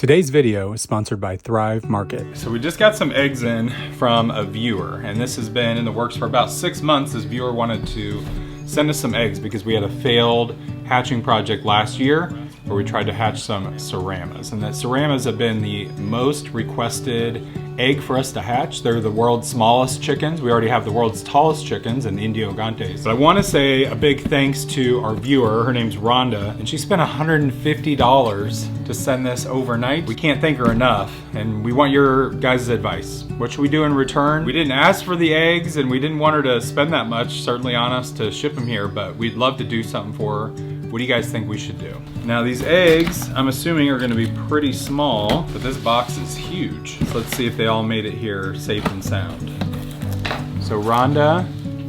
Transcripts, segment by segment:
Today's video is sponsored by Thrive Market. So we just got some eggs in from a viewer, and this has been in the works for about 6 months. This viewer wanted to send us some eggs because we had a failed hatching project last year where we tried to hatch some Seramas. And the Seramas have been the most requested egg for us to hatch. They're the world's smallest chickens. We already have the world's tallest chickens in Indio Gantes. But I want to say a big thanks to our viewer. Her name's Rhonda, and she spent $150 to send this overnight. We can't thank her enough, and we want your guys' advice. What should we do in return? We didn't ask for the eggs, and we didn't want her to spend that much, certainly on us, to ship them here, but we'd love to do something for her. What do you guys think we should do? Now these eggs, I'm assuming are gonna be pretty small, but this box is huge. So let's see if they all made it here safe and sound. So Rhonda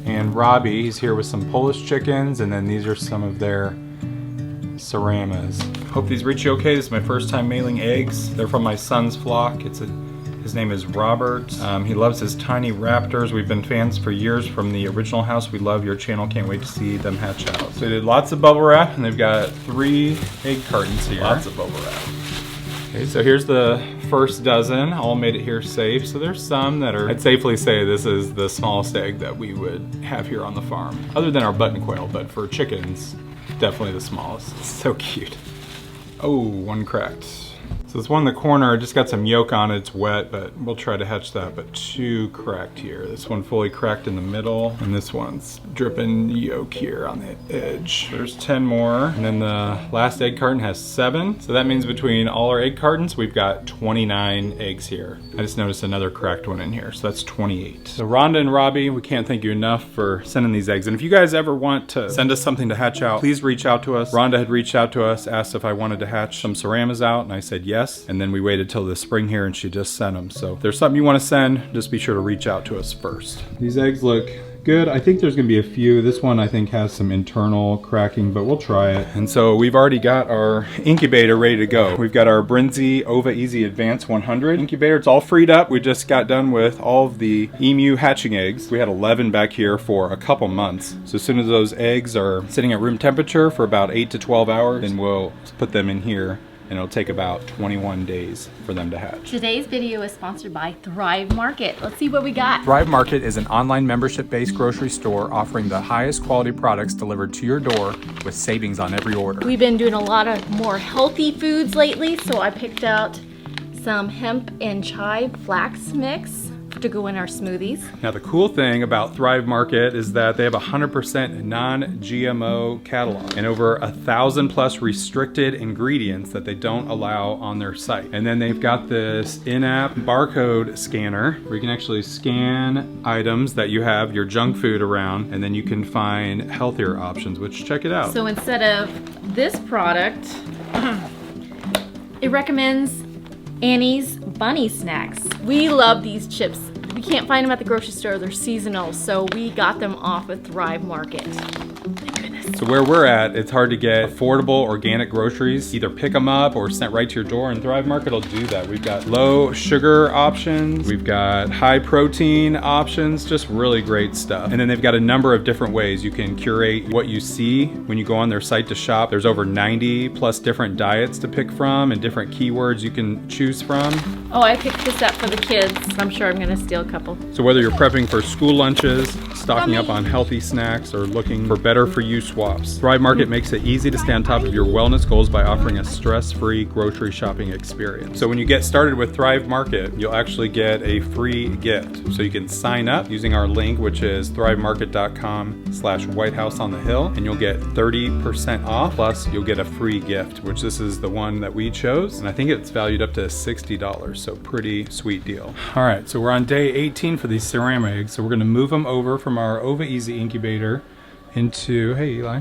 and Robbie, he's here with some Polish chickens, and then these are some of their Seramas. Hope these reach you okay. This is my first time mailing eggs. They're from my son's flock. His name is Robert. He loves his tiny raptors. We've been fans for years from the original house. We love your channel. Can't wait to see them hatch out. So they did lots of bubble wrap, and they've got 3 egg cartons here. Lots of bubble wrap. Okay, so here's the first dozen. All made it here safe. So there's some that are, I'd safely say this is the smallest egg that we would have here on the farm. Other than our button quail, but for chickens, definitely the smallest. It's so cute. Oh, one cracked. So this one in the corner just got some yolk on it. It's wet, but we'll try to hatch that. But 2 cracked here. This one fully cracked in the middle, and this one's dripping yolk here on the edge. There's 10 more, and then the last egg carton has 7. So that means between all our egg cartons, we've got 29 eggs here. I just noticed another cracked one in here, so that's 28. So Rhonda and Robbie, we can't thank you enough for sending these eggs. And if you guys ever want to send us something to hatch out, please reach out to us. Rhonda had reached out to us, asked if I wanted to hatch some Seramas out, and I said yes. And then we waited till the spring here, and she just sent them. So if there's something you want to send, just be sure to reach out to us first. These eggs look good. I think there's gonna be a few. This one I think has some internal cracking, but we'll try it. And so we've already got our incubator ready to go. We've got our Brinzy Ova Easy Advance 100 incubator. It's all freed up. We just got done with all of the emu hatching eggs. We had 11 back here for a couple months. So as soon as those eggs are sitting at room temperature for about 8 to 12 hours, then we'll put them in here, and it'll take about 21 days for them to hatch. Today's video is sponsored by Thrive Market. Let's see what we got. Thrive Market is an online membership-based grocery store offering the highest quality products delivered to your door with savings on every order. We've been doing a lot of more healthy foods lately, so I picked out some hemp and chive flax mix to go in our smoothies. Now the cool thing about Thrive Market is that they have 100% non-GMO catalog and over 1,000 plus restricted ingredients that they don't allow on their site. And then they've got this in-app barcode scanner where you can actually scan items that you have your junk food around, and then you can find healthier options, which check it out. So instead of this product, it recommends Annie's Bunny Snacks. We love these chips. We can't find them at the grocery store. They're seasonal, so we got them off of Thrive Market. Thank goodness. So where we're at, it's hard to get affordable organic groceries. Either pick them up or sent right to your door, and Thrive Market will do that. We've got low sugar options. We've got high protein options, just really great stuff. And then they've got a number of different ways you can curate what you see when you go on their site to shop. There's over 90 plus different diets to pick from and different keywords you can choose from. Oh, I picked this up for the kids. I'm sure I'm gonna steal a couple. So whether you're prepping for school lunches, stocking up on healthy snacks, or looking for better for you swaps, Thrive Market makes it easy to stay on top of your wellness goals by offering a stress-free grocery shopping experience. So when you get started with Thrive Market, you'll actually get a free gift. So you can sign up using our link, which is thrivemarket.com/WhiteHouseOnTheHill, and you'll get 30% off, plus you'll get a free gift, which this is the one that we chose, and I think it's valued up to $60, so pretty sweet deal. All right, so we're on day 18 for these Serama eggs, so we're gonna move them over from our Ova Easy incubator into, hey Eli.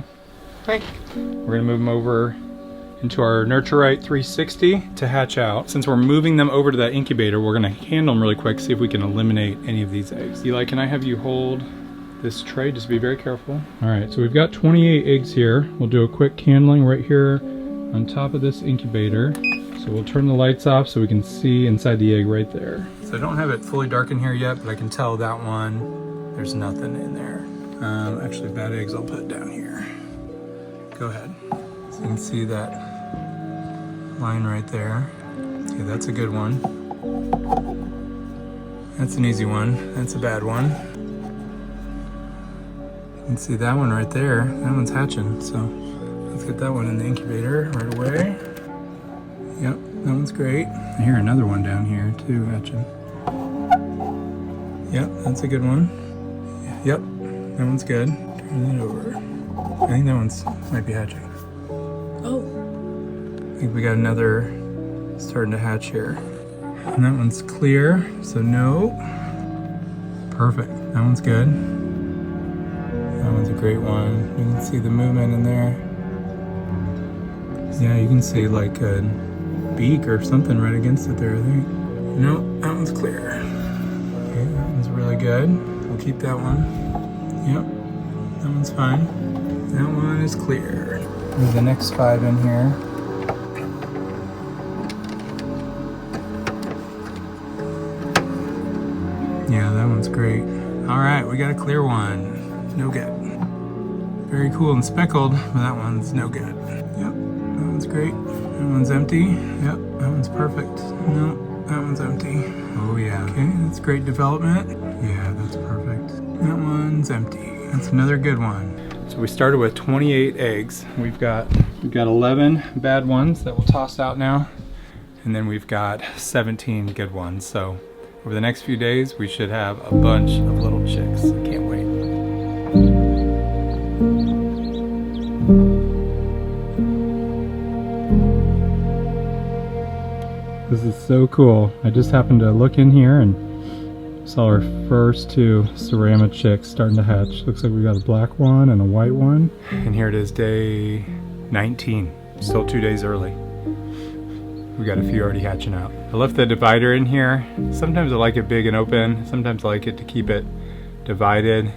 Hi. We're gonna move them over into our Nurturite 360 to hatch out. Since we're moving them over to that incubator, we're gonna handle them really quick, see if we can eliminate any of these eggs. Eli, can I have you hold this tray? Just be very careful. All right, so we've got 28 eggs here. We'll do a quick handling right here on top of this incubator. So we'll turn the lights off so we can see inside the egg right there. So I don't have it fully dark in here yet, but I can tell that one, there's nothing in there. Actually, bad eggs I'll put down here. Go ahead. So you can see that line right there. that's a good one. That's an easy one. That's a bad one. You can see that one right there. That one's hatching, so let's get that one in the incubator right away. Yep, that one's great. I hear another one down here too hatching. Yep, that's a good one. Yep, that one's good. Turn it over. I think that one's might be hatching. Oh. I think we got another starting to hatch here. And that one's clear, so no. Perfect, that one's good. That one's a great one. You can see the movement in there. Yeah, you can see like a beak or something right against it there, I think. No, that one's clear. Okay, that one's really good. We'll keep that one. Yep, that one's fine. That one is clear. Move the next 5 in here. Yeah, that one's great. All right, we got a clear one. No good. Very cool and speckled, but that one's no good. Yep, that one's great. That one's empty. Yep, that one's perfect. No, that one's empty. Oh yeah. Okay, that's great development. Yeah, that's perfect. That one's empty. That's another good one. So we started with 28 eggs. We've got 11 bad ones that we'll toss out now, and then we've got 17 good ones. So over the next few days, we should have a bunch of little chicks. I can't wait. This is so cool. I just happened to look in here and saw our first 2 Cerama chicks starting to hatch. Looks like we got a black one and a white one. And here it is, day 19. Still 2 days early. We got a few already hatching out. I left the divider in here. Sometimes I like it big and open. Sometimes I like it to keep it divided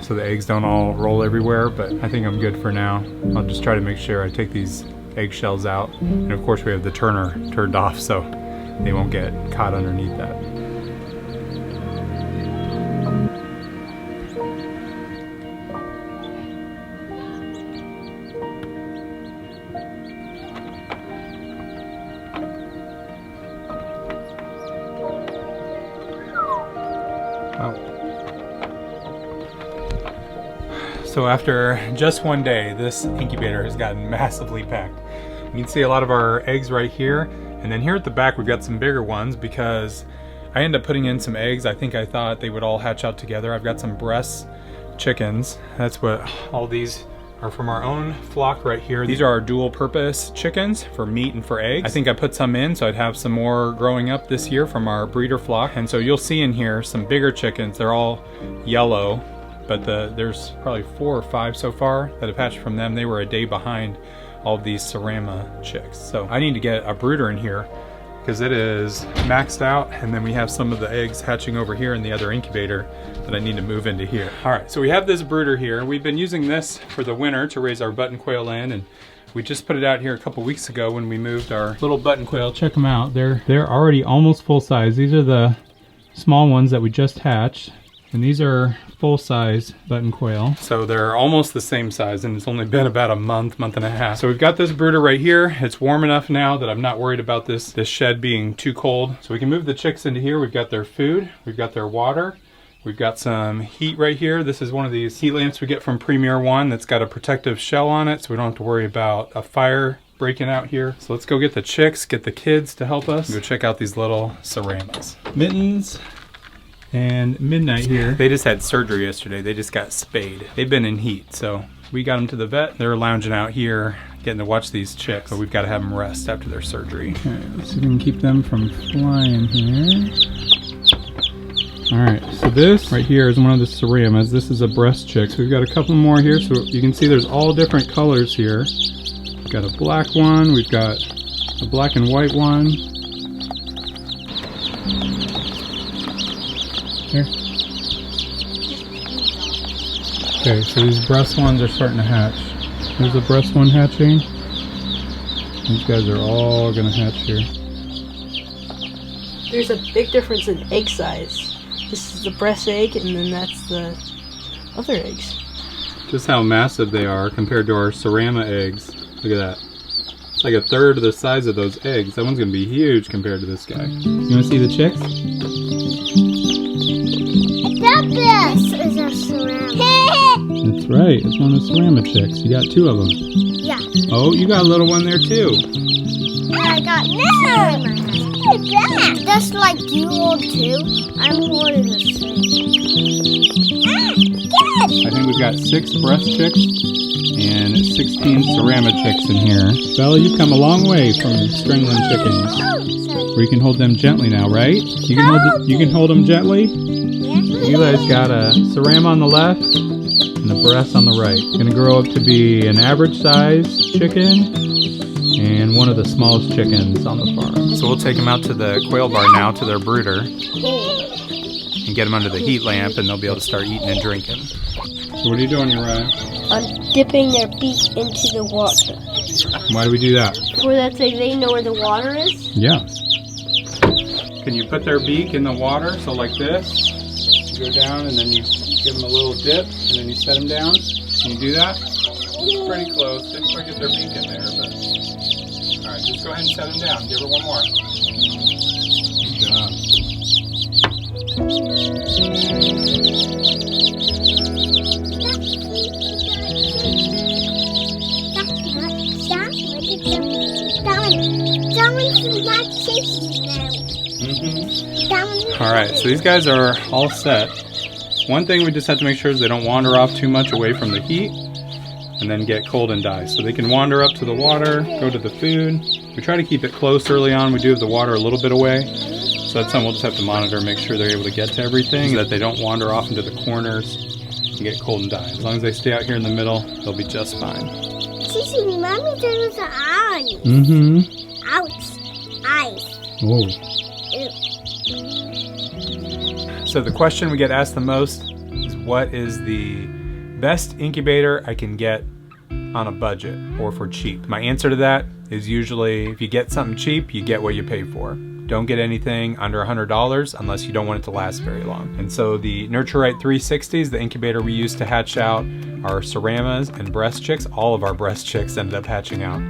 so the eggs don't all roll everywhere, but I think I'm good for now. I'll just try to make sure I take these eggshells out. And of course we have the turner turned off so they won't get caught underneath that. So after just one day, this incubator has gotten massively packed. You can see a lot of our eggs right here, and then here at the back we've got some bigger ones because I ended up putting in some eggs. I thought they would all hatch out together. I've got some breast chickens. That's what all these are from our own flock right here. These are our dual purpose chickens for meat and for eggs. I think I put some in so I'd have some more growing up this year from our breeder flock. And so you'll see in here some bigger chickens. They're all yellow, but there's probably 4 or 5 so far that have hatched from them. They were a day behind all of these Cerama chicks. So I need to get a brooder in here because it is maxed out, and then we have some of the eggs hatching over here in the other incubator that I need to move into here. All right, so we have this brooder here. We've been using this for the winter to raise our button quail in, and we just put it out here a couple weeks ago when we moved our little button quail. Check them out. They're already almost full size. These are the small ones that we just hatched, and these are full-size button quail. So they're almost the same size, and it's only been about a month and a half. So we've got this brooder right here. It's warm enough now that I'm not worried about this shed being too cold. So we can move the chicks into here. We've got their food, we've got their water, we've got some heat right here. This is one of these heat lamps we get from Premier One that's got a protective shell on it, so we don't have to worry about a fire breaking out here. So let's go get the chicks, get the kids to help us. Go check out these little Ceramas. Mittens and Midnight here. They just had surgery yesterday. They just got spayed. They've been in heat, so we got them to the vet. They're lounging out here, getting to watch these chicks, but we've got to have them rest after their surgery. Okay, let's see if we can keep them from flying here. All right, so this right here is one of the Ceramas. This is a breast chick. So we've got a couple more here, so you can see there's all different colors here. We've got a black one, we've got a black and white one. Here. Okay, so these breast ones are starting to hatch. There's a breast one hatching. These guys are all gonna hatch here. There's a big difference in egg size. This is the breast egg, and then that's the other eggs. Just how massive they are compared to our Cerama eggs. Look at that. It's like a third of the size of those eggs. That one's gonna be huge compared to this guy. You wanna see the chicks? This is a ceramic. That's right, it's one of the ceramic chicks. You got 2 of them. Yeah. Oh, you got a little one there too. I got this. Look at that. That's like you hold 2. I'm holding the same. I think we've got 6 breast chicks and 16 ceramic chicks in here. Bella, you've come a long way from strangling chickens. Oh, sorry. Where you can hold them gently now, right? You can hold them gently? Yeah. Eli's got a ceramic on the left and a breast on the right. Gonna grow up to be an average size chicken and one of the smallest chickens on the farm. So we'll take them out to the quail bar now, to their brooder, and get them under the heat lamp, and they'll be able to start eating and drinking. So what are you doing, Uriah? I'm dipping their beak into the water. Why do we do that? For that they know where the water is? Yeah. Can you put their beak in the water, so like this? You go down and then you give them a little dip, and then you set them down. Can you do that? Pretty close. Didn't quite get their beak in there, but... Alright, just go ahead and set them down. Give her one more. Good job. Alright, so these guys are all set. One thing we just have to make sure is they don't wander off too much away from the heat and then get cold and die. So they can wander up to the water, go to the food. We try to keep it close early on. We do have the water a little bit away. So that's something we'll just have to monitor, make sure they're able to get to everything, so that they don't wander off into the corners and get cold and die. As long as they stay out here in the middle, they'll be just fine. Sissy, Mommy, there was an eye. Mm-hmm. Ouch. Eyes. Whoa. Ew. So the question we get asked the most is, what is the best incubator I can get on a budget or for cheap? My answer to that is usually, if you get something cheap, you get what you pay for. Don't get anything under $100 unless you don't want it to last very long. And so the Nurture-Right 360 is the incubator we use to hatch out our Ceramas and breast chicks. All of our breast chicks ended up hatching out.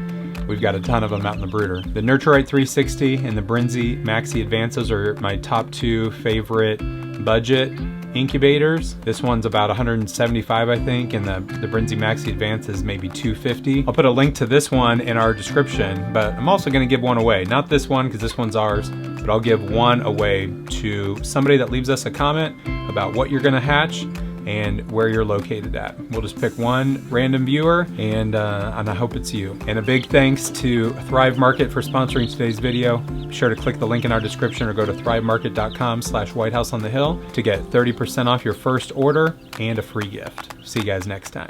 We've got a ton of them out in the brooder. The Nurture-Right 360 and the Brinzy Maxi Advances are my top 2 favorite budget incubators. This one's about $175, I think, and the Brinzy Maxi Advance is maybe $250. I'll put a link to this one in our description, but I'm also gonna give one away. Not this one, because this one's ours, but I'll give one away to somebody that leaves us a comment about what you're gonna hatch and where you're located at. We'll just pick one random viewer, and I hope it's you. And a big thanks to Thrive Market for sponsoring today's video. Be sure to click the link in our description or go to thrivemarket.com/WhiteHouseOnTheHill to get 30% off your first order and a free gift. See you guys next time.